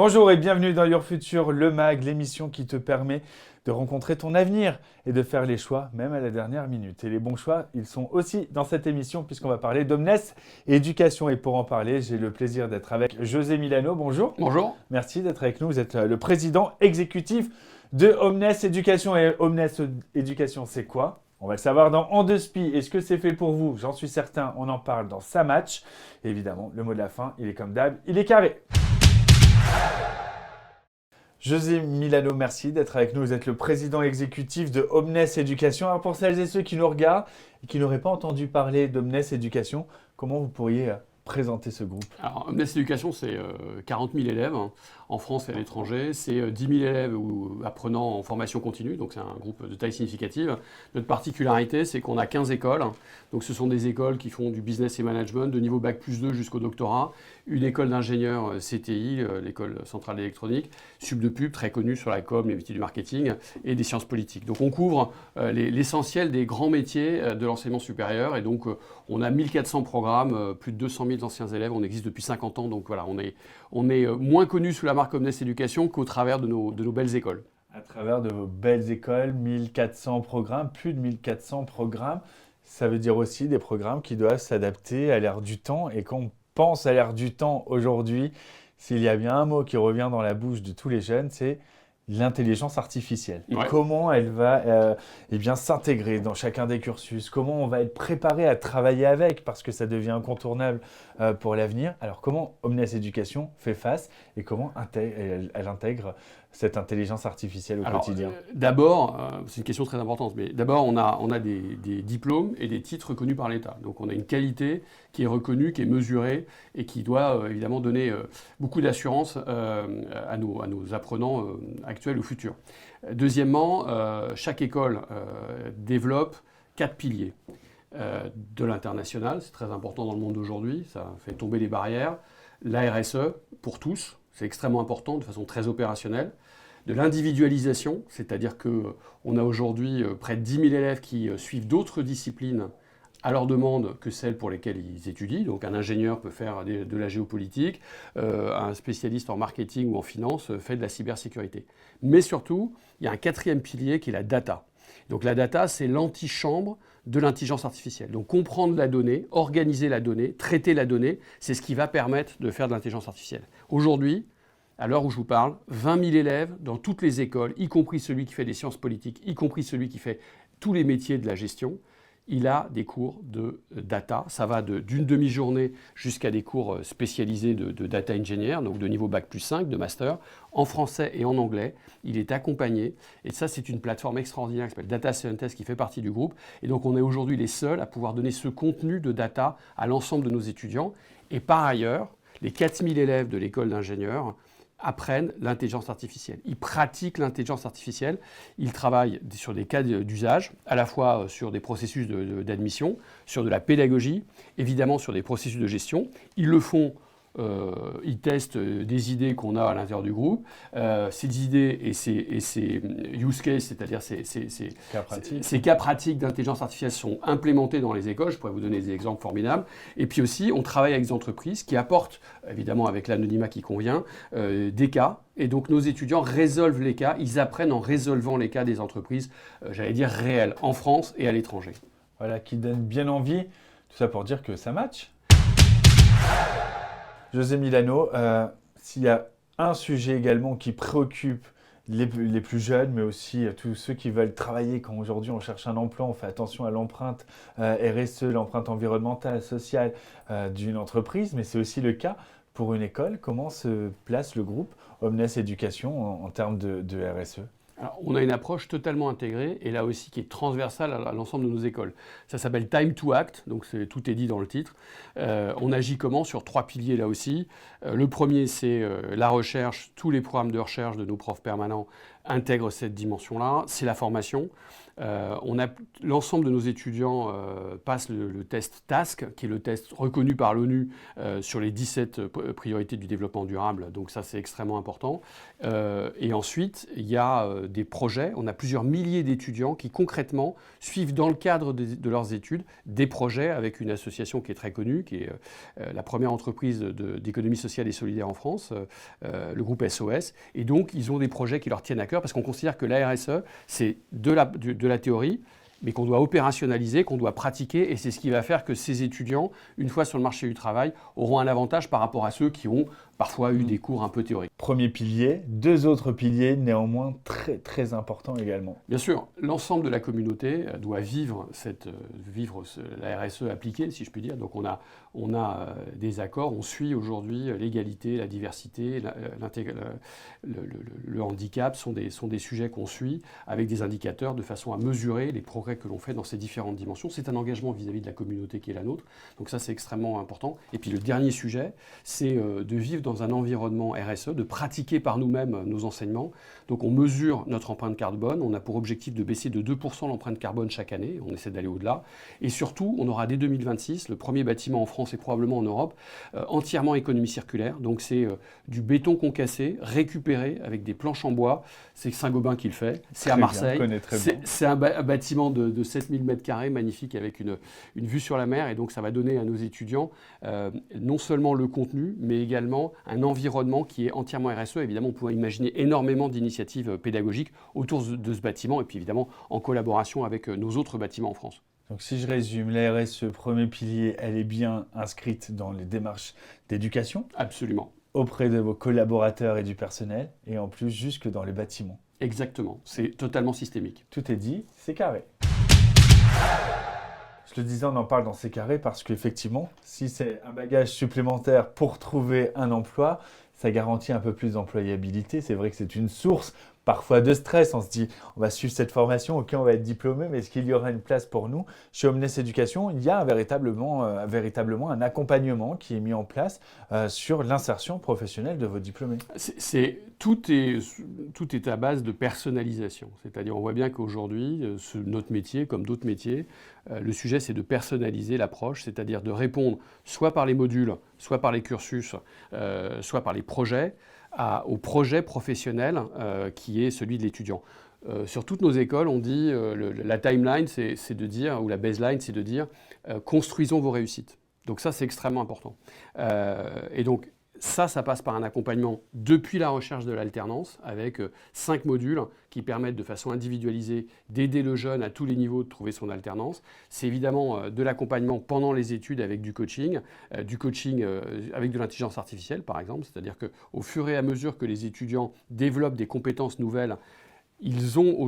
Bonjour et bienvenue dans Your Future, le MAG, l'émission qui te permet de rencontrer ton avenir et de faire les choix, même à la dernière minute. Et les bons choix, ils sont aussi dans cette émission puisqu'on va parler d'Omnes et éducation. Et pour en parler, j'ai le plaisir d'être avec José Milano. Bonjour. Bonjour. Merci d'être avec nous. Vous êtes le président exécutif de Omnes Éducation. Et Omnes Éducation, c'est quoi? On va le savoir dans En deux Spi. Est-ce que c'est fait pour vous? J'en suis certain, on en parle dans sa match. Et évidemment, le mot de la fin, il est comme d'hab, il est carré. José Milano, merci d'être avec nous. Vous êtes le président exécutif de Omnes Éducation. Alors pour celles et ceux qui nous regardent et qui n'auraient pas entendu parler d'Omnes Éducation, comment vous pourriez présenter ce groupe? Alors, Omnes Éducation, c'est 40 000 élèves en France et à l'étranger. C'est 10 000 élèves apprenant en formation continue, donc c'est un groupe de taille significative. Notre particularité, c'est qu'on a 15 écoles. Donc ce sont des écoles qui font du business et management de niveau Bac+2 jusqu'au doctorat. Une école d'ingénieurs CTI, l'école centrale d'électronique, Sub de Pub, très connue sur la com, les métiers du marketing et des sciences politiques. Donc on couvre l'essentiel des grands métiers de l'enseignement supérieur. Et donc on a 1400 programmes, plus de 200 000 anciens élèves. On existe depuis 50 ans. Donc voilà, on est moins connu sous la marque Omnes Éducation qu'au travers de nos belles écoles. À travers de vos belles écoles, 1400 programmes, plus de 1400 programmes. Ça veut dire aussi des programmes qui doivent s'adapter à l'ère du temps. Et quand on pense à l'ère du temps aujourd'hui, s'il y a bien un mot qui revient dans la bouche de tous les jeunes, c'est l'intelligence artificielle. Ouais. Comment elle va bien s'intégrer dans chacun des cursus? Comment on va être préparé à travailler avec? Parce que ça devient incontournable pour l'avenir. Alors comment Omnes Éducation fait face et comment elle intègre cette intelligence artificielle au quotidien? D'abord, c'est une question très importante, mais d'abord on a des diplômes et des titres reconnus par l'État. Donc on a une qualité qui est reconnue, qui est mesurée et qui doit évidemment donner beaucoup d'assurance à nos apprenants actuels ou futurs. Deuxièmement, chaque école développe 4 piliers. De l'international, c'est très important dans le monde d'aujourd'hui, ça fait tomber les barrières. La RSE pour tous, c'est extrêmement important de façon très opérationnelle. De l'individualisation, c'est-à-dire qu'on a aujourd'hui près de 10 000 élèves qui suivent d'autres disciplines à leur demande que celles pour lesquelles ils étudient. Donc un ingénieur peut faire de la géopolitique, un spécialiste en marketing ou en finance fait de la cybersécurité. Mais surtout, il y a un quatrième pilier qui est la data. Donc la data, c'est l'antichambre de l'intelligence artificielle. Donc comprendre la donnée, organiser la donnée, traiter la donnée, c'est ce qui va permettre de faire de l'intelligence artificielle. Aujourd'hui, à l'heure où je vous parle, 20 000 élèves dans toutes les écoles, y compris celui qui fait des sciences politiques, y compris celui qui fait tous les métiers de la gestion, il a des cours de data. Ça va d'une demi-journée jusqu'à des cours spécialisés de data engineer, donc de niveau Bac+5, de master, en français et en anglais. Il est accompagné. Et ça, c'est une plateforme extraordinaire qui s'appelle Data Scientist qui fait partie du groupe. Et donc, on est aujourd'hui les seuls à pouvoir donner ce contenu de data à l'ensemble de nos étudiants. Et par ailleurs, les 4000 élèves de l'école d'ingénieurs apprennent l'intelligence artificielle. Ils pratiquent l'intelligence artificielle, ils travaillent sur des cas d'usage, à la fois sur des processus d'admission, sur de la pédagogie, évidemment sur des processus de gestion. Ils le font, ils testent des idées qu'on a à l'intérieur du groupe. Ces idées et ces use cases, c'est-à-dire ces cas pratiques d'intelligence artificielle sont implémentés dans les écoles. Je pourrais vous donner des exemples formidables. Et puis aussi, on travaille avec des entreprises qui apportent, évidemment avec l'anonymat qui convient, des cas. Et donc nos étudiants résolvent les cas, ils apprennent en résolvant les cas des entreprises, j'allais dire réelles, en France et à l'étranger. Voilà, qui donne bien envie. Tout ça pour dire que ça match. José Milano, s'il y a un sujet également qui préoccupe les plus jeunes, mais aussi tous ceux qui veulent travailler, quand aujourd'hui on cherche un emploi, on fait attention à l'empreinte RSE, l'empreinte environnementale, sociale d'une entreprise, mais c'est aussi le cas pour une école. Comment se place le groupe Omnes Éducation en termes de RSE? Alors, on a une approche totalement intégrée et là aussi qui est transversale à l'ensemble de nos écoles. Ça s'appelle Time to Act, donc tout est dit dans le titre. On agit comment? Sur 3 piliers là aussi. Le premier, c'est la recherche. Tous les programmes de recherche de nos profs permanents intègrent cette dimension-là. C'est la formation. L'ensemble de nos étudiants passent le test TASC, qui est le test reconnu par l'ONU sur les 17 priorités du développement durable. Donc ça, c'est extrêmement important. Et ensuite, il y a des projets. On a plusieurs milliers d'étudiants qui concrètement suivent dans le cadre de leurs études des projets avec une association qui est très connue, qui est la première entreprise d'économie sociale et solidaire en France, le groupe SOS. Et donc, ils ont des projets qui leur tiennent à cœur parce qu'on considère que la RSE, c'est de la théorie, mais qu'on doit opérationnaliser, qu'on doit pratiquer, et c'est ce qui va faire que ces étudiants, une fois sur le marché du travail, auront un avantage par rapport à ceux qui ont parfois eu des cours un peu théoriques. Premier pilier, deux autres piliers néanmoins très très importants également. Bien sûr, l'ensemble de la communauté doit vivre la RSE appliquée, si je puis dire. Donc on a des accords, on suit aujourd'hui l'égalité, la diversité, le handicap sont des sujets qu'on suit avec des indicateurs de façon à mesurer les progrès que l'on fait dans ces différentes dimensions. C'est un engagement vis-à-vis de la communauté qui est la nôtre. Donc ça, c'est extrêmement important. Et puis le dernier sujet, c'est de vivre dans un environnement RSE, de pratiquer par nous-mêmes nos enseignements. Donc on mesure notre empreinte carbone. On a pour objectif de baisser de 2% l'empreinte carbone chaque année. On essaie d'aller au-delà. Et surtout, on aura dès 2026 le premier bâtiment en France et probablement en Europe entièrement économie circulaire. Donc c'est du béton concassé, récupéré avec des planches en bois. C'est Saint-Gobain qui le fait. C'est à Marseille. C'est un bâtiment de 7000 m2 magnifique avec une vue sur la mer. Et donc ça va donner à nos étudiants non seulement le contenu, mais également un environnement qui est entièrement RSE. Évidemment, on peut imaginer énormément d'initiatives pédagogiques autour de ce bâtiment et puis évidemment en collaboration avec nos autres bâtiments en France. Donc si je résume, la RSE, premier pilier, elle est bien inscrite dans les démarches d'éducation. Absolument. Auprès de vos collaborateurs et du personnel, et en plus jusque dans les bâtiments. Exactement, c'est totalement systémique. Tout est dit, c'est carré. Je le disais, on en parle dans ces carrés parce qu'effectivement, si c'est un bagage supplémentaire pour trouver un emploi, ça garantit un peu plus d'employabilité. C'est vrai que c'est une source parfois de stress. On se dit, on va suivre cette formation, ok, on va être diplômé, mais est-ce qu'il y aura une place pour nous? Chez Omnes Éducation, il y a véritablement un accompagnement qui est mis en place sur l'insertion professionnelle de vos diplômés. Tout est à base de personnalisation. C'est-à-dire, on voit bien qu'aujourd'hui, notre métier, comme d'autres métiers, le sujet, c'est de personnaliser l'approche, c'est-à-dire de répondre soit par les modules, soit par les cursus, soit par les projets, au projet professionnel qui est celui de l'étudiant. Sur toutes nos écoles, on dit, la timeline, c'est de dire, ou la baseline, c'est de dire, construisons vos réussites. Donc ça, c'est extrêmement important. Et donc, ça passe par un accompagnement depuis la recherche de l'alternance avec 5 modules qui permettent de façon individualisée d'aider le jeune à tous les niveaux de trouver son alternance. C'est évidemment de l'accompagnement pendant les études avec du coaching avec de l'intelligence artificielle par exemple, c'est-à-dire qu'au fur et à mesure que les étudiants développent des compétences nouvelles, ils ont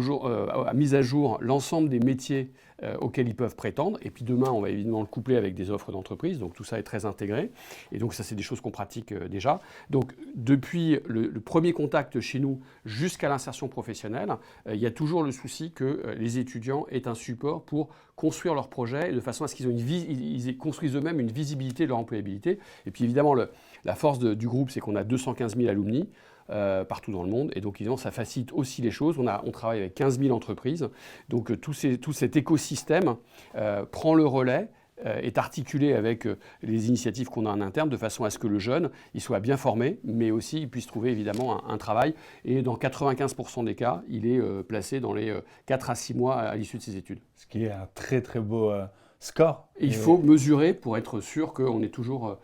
mis à jour l'ensemble des métiers auxquels ils peuvent prétendre. Et puis demain, on va évidemment le coupler avec des offres d'entreprise. Donc tout ça est très intégré. Et donc ça, c'est des choses qu'on pratique déjà. Donc depuis le premier contact chez nous jusqu'à l'insertion professionnelle, il y a toujours le souci que les étudiants aient un support pour construire leur projet de façon à ce qu'ils construisent eux-mêmes une visibilité de leur employabilité. Et puis évidemment, la force du groupe, c'est qu'on a 215 000 alumni. Partout dans le monde. Et donc, évidemment, ça facilite aussi les choses. On travaille avec 15 000 entreprises. Donc, tout cet écosystème prend le relais, est articulé avec les initiatives qu'on a en interne de façon à ce que le jeune il soit bien formé, mais aussi il puisse trouver évidemment un travail. Et dans 95% des cas, il est placé dans les 4 à 6 mois à l'issue de ses études. Ce qui est un très très beau score. Et il faut mesurer pour être sûr qu'on est toujours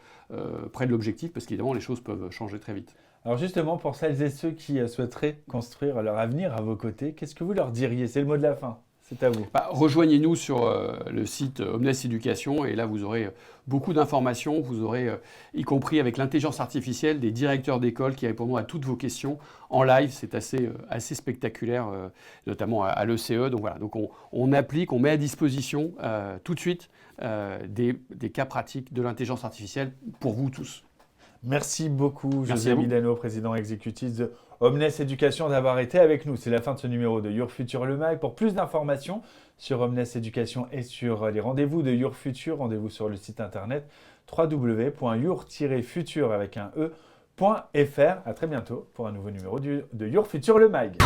près de l'objectif, parce qu'évidemment, les choses peuvent changer très vite. Alors justement, pour celles et ceux qui souhaiteraient construire leur avenir à vos côtés, qu'est-ce que vous leur diriez? C'est le mot de la fin, c'est à vous. Rejoignez-nous sur le site Omnes Éducation et là vous aurez beaucoup d'informations, vous aurez y compris avec l'intelligence artificielle des directeurs d'école qui répondront à toutes vos questions en live, c'est assez spectaculaire, notamment à l'ECE. Donc voilà, donc on applique, on met à disposition tout de suite des cas pratiques de l'intelligence artificielle pour vous tous. Merci beaucoup, José Milano, président exécutif de Omnes Éducation, d'avoir été avec nous. C'est la fin de ce numéro de Your Future le Mag. Pour plus d'informations sur Omnes Éducation et sur les rendez-vous de Your Future, rendez-vous sur le site internet www.your-future avec un e.fr. À très bientôt pour un nouveau numéro de Your Future le Mag.